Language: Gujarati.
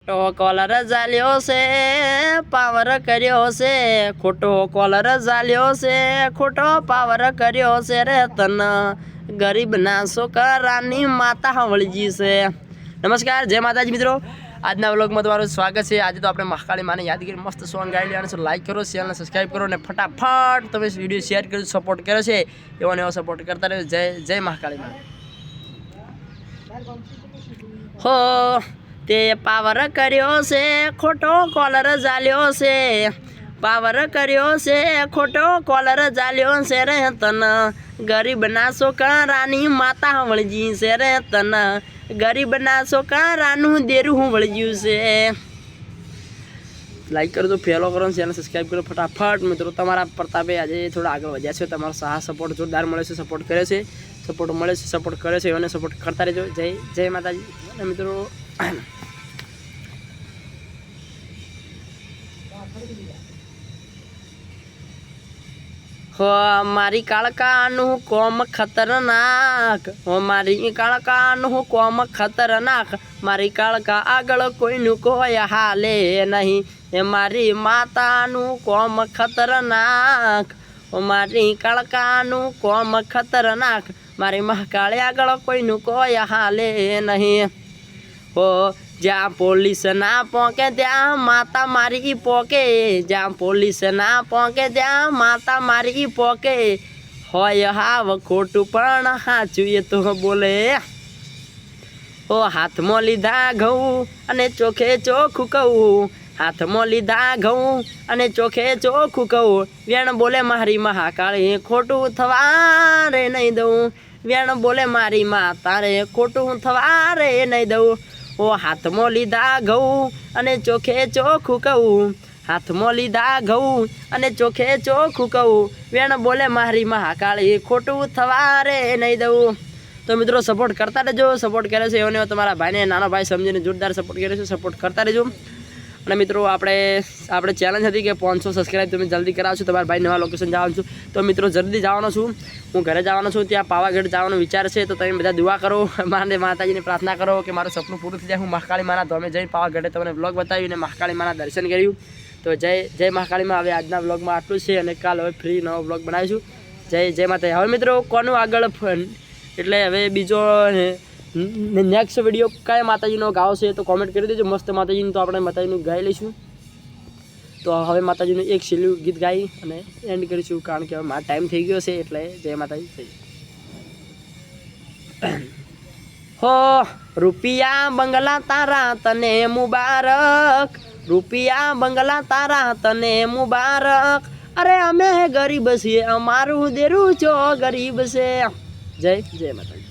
ખોટો કોલર ઝાલ્યો છે પાવર કર્યો છે ખોટો કોલર ઝાલ્યો છે ખોટો પાવર કર્યો છે રે તન ગરીબના છોકરાની માતા હવળજી છે। નમસ્કાર, જય માતાજી મિત્રો। આજના વ્લોગમાં તમારું સ્વાગત છે। આજે તો આપણે મહાકાળી માને યાદગીરી મસ્ત સોંગ ગાઈ લેવાનું છે। લાઈક કરો, ચેનલને સબસ્ક્રાઈબ કરો અને ફટાફટ તમે વિડીયો શેર કરજો, સપોર્ટ કર્યો છે એવો ને એવો સપોર્ટ કરતા રહેજો। જય મહાકાળી માને। हो ते पावर कर्यो से खोटो कॉलर जाल्यो से पावर कर्यो से खोटो कॉलर जाल्यो से रे तन गरीबना छोकरानी माता वळजी से रे तन गरीबना छोकरानु देरू वळज्यू से। लाइक कर दो, फॉलो करो, चैनल सब्सक्राइब करो फटाफट मित्रों। तमारा प्रतापे आज थोड़ा आगे वध्या छे, तमारो साथ सपोर्ट जोरदार मळे छे, सपोर्ट करे छे, सपोर्ट मळे छे, सपोर्ट करे छे एने सपोर्ट करता रहेजो। जय जय माताजी मित्रों। हो मारी काळकानु कोम खतरनाक, हो मारी काळकानु कोम खतरनाक, मारी काळका आगळ कोईनु कोई हाले नहीं, हे मारी मातानु कोम खतरनाक, हो मारी काळकानु कोम खतरनाक, मारी महाकाळी आगळ कोईनु कोई हाले नहीं। हो ज्યાં પોલીસ ના પોકે ત્યાં માતા મારી પોકે, જ્યાં પોલીસ ના પોકે ત્યાં માતા મારી પોકે, હોય હાવ ખોટું પણ હાચું એ તો બોલે। ઓ હાથમાં લીધા ઘઉં અને ચોખે ચોખ્ખું કહું, હાથમાં લીધા ઘઉં અને ચોખે ચોખ્ખું કહું, વેણ બોલે મારી મહાકાળી ખોટું થવા રે નહીં દઉં, વેણ બોલે મારી માતા રે ખોટું થવા રે નહીં દઉં। ओ हाथ में लीधा घऊ अने चोखे चोखू कहू, हाथ में लीधा घऊ अने चोखे चोखू कहू, वेण बोले मारी महाकाली खोटू थवा रे नहीं दऊ। तो मित्रों सपोर्ट करता रहो, सपोर्ट करे से एवं तमारा भाई ने नाना भाई समझीने जोरदार सपोर्ट करे, सपोर्ट करता रहो। અને મિત્રો આપણે ચેલેન્જ હતી કે 500 સબસ્ક્રાઈબ તમે જલ્દી કરાવશો, તમારા ભાઈ નવા લોકેશન જવાનું છું। તો મિત્રો જલ્દી જવાનો છું, હું ઘરે જવાનો છું, ત્યાં પાવાગઢ જવાનો વિચાર છે। તો તમે બધા દુઆ કરો, માને માતાજીને પ્રાર્થના કરો કે મારું સપનું પૂરું થઈ જાય। હું મહાકાળી માના ધામે જઈને પાવાગઢે તમને વ્લોગ બતાવ્યું અને મહાકાળી માના દર્શન કર્યું। તો જય મહાકાળી માં। હવે આજના વ્લોગમાં આટલું છે અને કાલ હવે ફ્રી નવો વ્લોગ બનાવીશું। જય માતા। હવે મિત્રો કોનું આગળ એટલે હવે બીજો नेक्स्ट वीडियो क्या माताजी गाओ से तो कॉमेंट कर दीजिए। मस्त माताजी तो अपने माताजी गाई लईशू। तो हवे माताजी एक छेल्लू गीत गाई अने एंड करीशू, कारण के मारो टाइम थई गयो छे एटले जय माताजी। हो रुपिया बंगला तारा तने मुबारक, रुपिया बंगला तारा तने मुबारक, अरे अमे गरीब छे अमारू देरू छो गरीब से। जय माताजी।